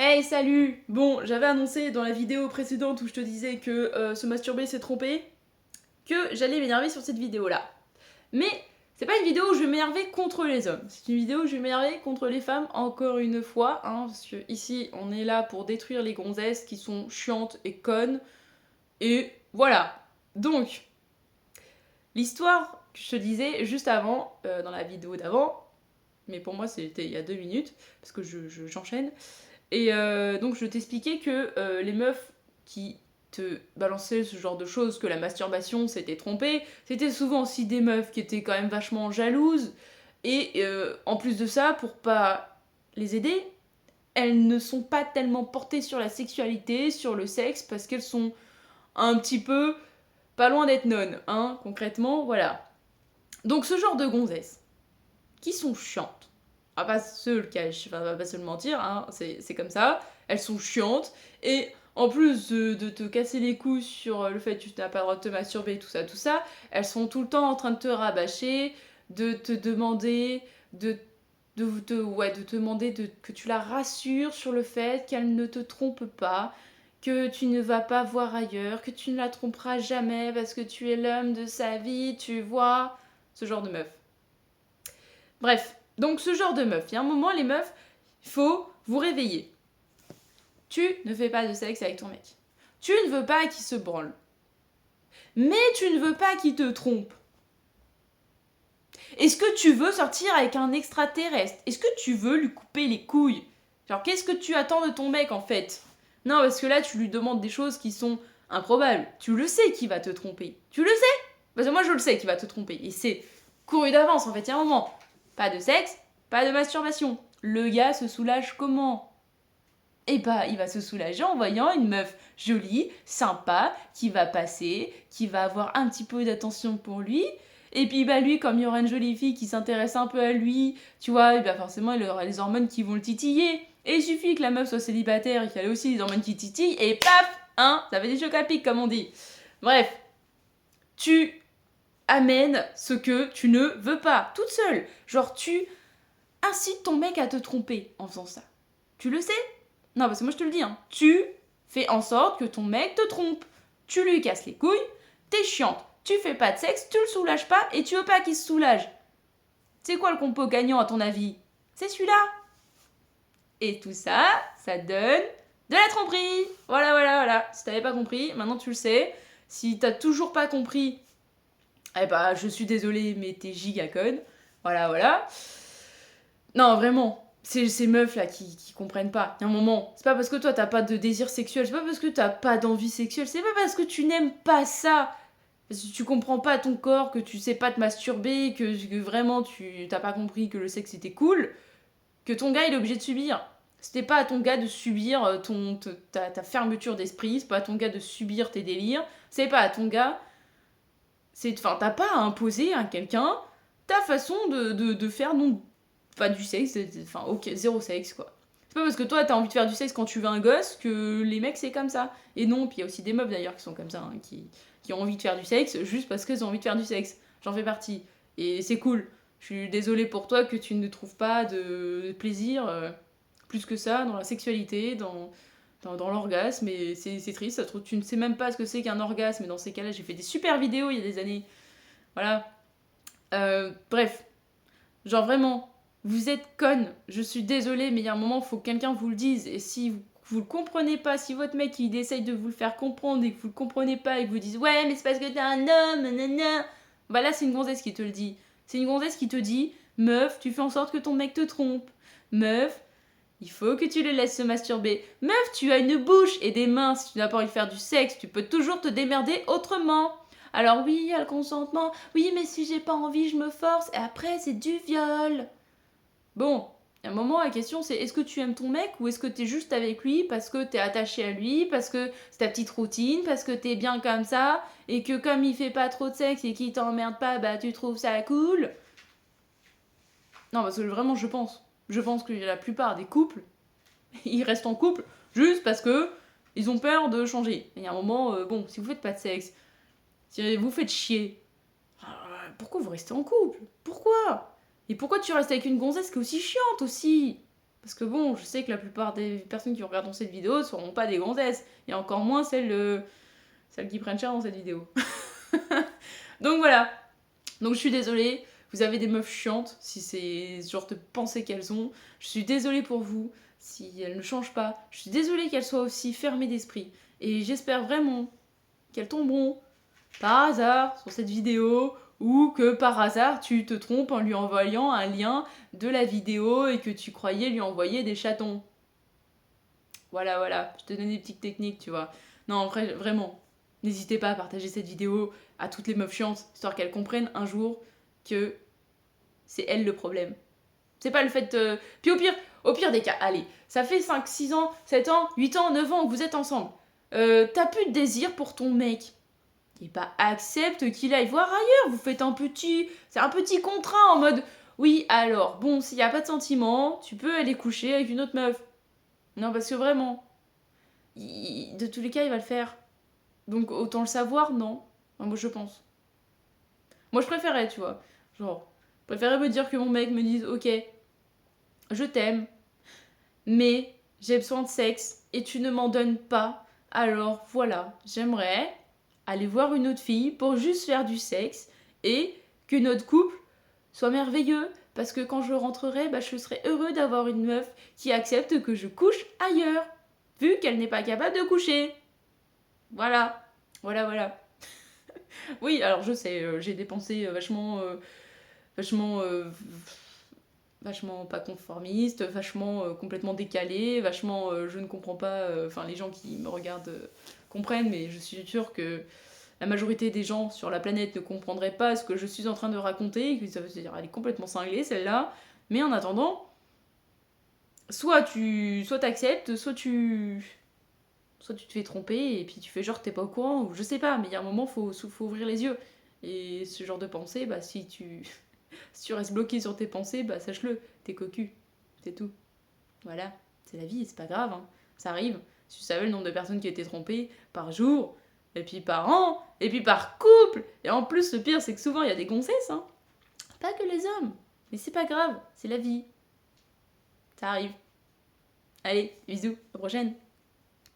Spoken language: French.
Hey, salut! Bon, j'avais annoncé dans la vidéo précédente où je te disais que se masturber c'est tromper, que j'allais m'énerver sur cette vidéo-là. Mais c'est pas une vidéo où je vais m'énerver contre les hommes, c'est une vidéo où je vais m'énerver contre les femmes, encore une fois, hein, parce que ici on est là pour détruire les gonzesses qui sont chiantes et connes, et voilà. Donc, l'histoire que je te disais juste avant, dans la vidéo d'avant, mais pour moi c'était il y a 2 minutes, parce que j'enchaîne. Et donc je t'expliquais que les meufs qui te balançaient ce genre de choses, que la masturbation c'était trompé, c'était souvent aussi des meufs qui étaient quand même vachement jalouses. Et en plus de ça, pour pas les aider, elles ne sont pas tellement portées sur la sexualité, sur le sexe, parce qu'elles sont un petit peu pas loin d'être nonnes, hein, concrètement, voilà. Donc ce genre de gonzesses, qui sont chiantes, on va pas se le cacher, enfin, on va pas se le mentir, hein, c'est comme ça. Elles sont chiantes, et en plus de te casser les couilles sur le fait que tu n'as pas le droit de te masturber, tout ça, elles sont tout le temps en train de te rabâcher, de te demander, de te demander que tu la rassures sur le fait qu'elle ne te trompe pas, que tu ne vas pas voir ailleurs, que tu ne la tromperas jamais parce que tu es l'homme de sa vie, tu vois, ce genre de meuf. Bref, donc ce genre de meuf, il y a un moment, les meufs, il faut vous réveiller. Tu ne fais pas de sexe avec ton mec. Tu ne veux pas qu'il se branle. Mais tu ne veux pas qu'il te trompe. Est-ce que tu veux sortir avec un extraterrestre? Est-ce que tu veux lui couper les couilles? Genre, qu'est-ce que tu attends de ton mec en fait? Non, parce que là, tu lui demandes des choses qui sont improbables. Tu le sais qu'il va te tromper. Tu le sais? Parce que moi, je le sais qu'il va te tromper. Et c'est couru d'avance en fait. Il y a un moment. Pas de sexe, pas de masturbation. Le gars se soulage comment? Eh bah, il va se soulager en voyant une meuf jolie, sympa, qui va passer, qui va avoir un petit peu d'attention pour lui. Et puis, bah, lui, comme il y aura une jolie fille qui s'intéresse un peu à lui, tu vois, et bah, forcément, il aura les hormones qui vont le titiller. Et il suffit que la meuf soit célibataire et qu'elle ait aussi les hormones qui titillent, et paf, hein, ça fait des chocs à pic, comme on dit. Bref, tu amènes ce que tu ne veux pas, toute seule. Genre, tu incites ton mec à te tromper en faisant ça. Tu le sais? Non, parce que moi je te le dis, hein. Tu fais en sorte que ton mec te trompe. Tu lui casses les couilles, t'es chiante, tu fais pas de sexe, tu le soulages pas et tu veux pas qu'il se soulage. C'est quoi le compo gagnant à ton avis? C'est celui-là. Et tout ça, ça donne de la tromperie. Voilà, voilà, voilà. Si t'avais pas compris, maintenant tu le sais. Si t'as toujours pas compris, eh bah je suis désolée, mais t'es giga conne. Voilà, voilà. Non, vraiment. Ces meufs là qui comprennent pas. Il y a un moment, c'est pas parce que toi t'as pas de désir sexuel, c'est pas parce que t'as pas d'envie sexuelle, c'est pas parce que tu n'aimes pas ça, parce que tu comprends pas ton corps, que tu sais pas te masturber, que vraiment tu t'as pas compris que le sexe était cool, que ton gars il est obligé de subir. C'était pas à ton gars de subir ta fermeture d'esprit, c'est pas à ton gars de subir tes délires, c'est pas à ton gars. Enfin, t'as pas à imposer à quelqu'un ta façon de faire non pas du sexe, enfin ok, zéro sexe quoi. C'est pas parce que toi t'as envie de faire du sexe quand tu veux un gosse que les mecs c'est comme ça. Et non, puis il y a aussi des meufs d'ailleurs qui sont comme ça, hein, qui ont envie de faire du sexe juste parce qu'elles ont envie de faire du sexe. J'en fais partie. Et c'est cool. Je suis désolée pour toi que tu ne trouves pas de plaisir plus que ça dans la sexualité, dans l'orgasme. Et c'est triste, ça se trouve, tu ne sais même pas ce que c'est qu'un orgasme. Et dans ces cas-là, j'ai fait des super vidéos il y a des années. Voilà. Bref, genre vraiment, vous êtes conne, je suis désolée, mais il y a un moment, il faut que quelqu'un vous le dise. Et si vous le comprenez pas, si votre mec il essaye de vous le faire comprendre et que vous le comprenez pas et que vous dites ouais, mais c'est parce que t'es un homme, nanana. Bah là, c'est une gonzesse qui te le dit. C'est une gonzesse qui te dit meuf, tu fais en sorte que ton mec te trompe. Meuf, il faut que tu le laisses se masturber. Meuf, tu as une bouche et des mains. Si tu n'as pas envie de faire du sexe, tu peux toujours te démerder autrement. Alors oui, il y a le consentement. Oui, mais si j'ai pas envie, je me force. Et après, c'est du viol. Bon, à un moment, la question c'est est-ce que tu aimes ton mec ou est-ce que t'es juste avec lui parce que t'es attaché à lui, parce que c'est ta petite routine, parce que t'es bien comme ça, et que comme il fait pas trop de sexe et qu'il t'emmerde pas, bah tu trouves ça cool. Non, parce que vraiment, je pense. Je pense que la plupart des couples, ils restent en couple juste parce que ils ont peur de changer. Et il y a un moment, bon, si vous faites pas de sexe, si vous faites chier, pourquoi vous restez en couple? Pourquoi? Et pourquoi tu restes avec une gonzesse qui est aussi chiante aussi? Parce que bon, je sais que la plupart des personnes qui regardent cette vidéo ne seront pas des gonzesses. Et encore moins celles qui prennent cher dans cette vidéo. Donc voilà. Donc je suis désolée. Vous avez des meufs chiantes, si c'est ce genre de pensée qu'elles ont. Je suis désolée pour vous, si elles ne changent pas. Je suis désolée qu'elles soient aussi fermées d'esprit. Et j'espère vraiment qu'elles tomberont par hasard sur cette vidéo ou que par hasard tu te trompes en lui envoyant un lien de la vidéo et que tu croyais lui envoyer des chatons. Voilà, je te donne des petites techniques, tu vois. Non, en vrai, vraiment, n'hésitez pas à partager cette vidéo à toutes les meufs chiantes, histoire qu'elles comprennent un jour que c'est elles le problème. C'est pas le fait... Puis au pire des cas, allez, ça fait 5, 6 ans, 7 ans, 8 ans, 9 ans que vous êtes ensemble. T'as plus de désir pour ton mec. Et bah accepte qu'il aille voir ailleurs, vous faites c'est un petit contrat en mode oui alors bon s'il y a pas de sentiment, tu peux aller coucher avec une autre meuf. Non parce que vraiment, de tous les cas il va le faire. Donc autant le savoir non. Enfin, moi je pense. Moi je préférais tu vois, genre je préférais me dire que mon mec me dise ok je t'aime mais j'ai besoin de sexe et tu ne m'en donnes pas alors voilà j'aimerais aller voir une autre fille pour juste faire du sexe et que notre couple soit merveilleux parce que quand je rentrerai, bah, je serai heureux d'avoir une meuf qui accepte que je couche ailleurs vu qu'elle n'est pas capable de coucher. Voilà. Oui, alors je sais, j'ai des pensées vachement, vachement pas conformistes, vachement complètement décalées, vachement je ne comprends pas, enfin les gens qui me regardent comprennent, mais je suis sûre que la majorité des gens sur la planète ne comprendraient pas ce que je suis en train de raconter, et que ça veut dire elle est complètement cinglée celle-là, mais en attendant, soit t'acceptes, soit tu te fais tromper et puis tu fais genre que t'es pas au courant, ou je sais pas, mais il y a un moment faut ouvrir les yeux. Et ce genre de pensée, bah si tu restes bloqué sur tes pensées, bah sache-le, t'es cocu, c'est tout. Voilà, c'est la vie, c'est pas grave, hein. Ça arrive. Si tu savais le nombre de personnes qui ont été trompées par jour, et puis par an, et puis par couple. Et en plus, le pire, c'est que souvent, il y a des gonzesses, hein. Pas que les hommes. Mais c'est pas grave, c'est la vie. Ça arrive. Allez, bisous, à la prochaine.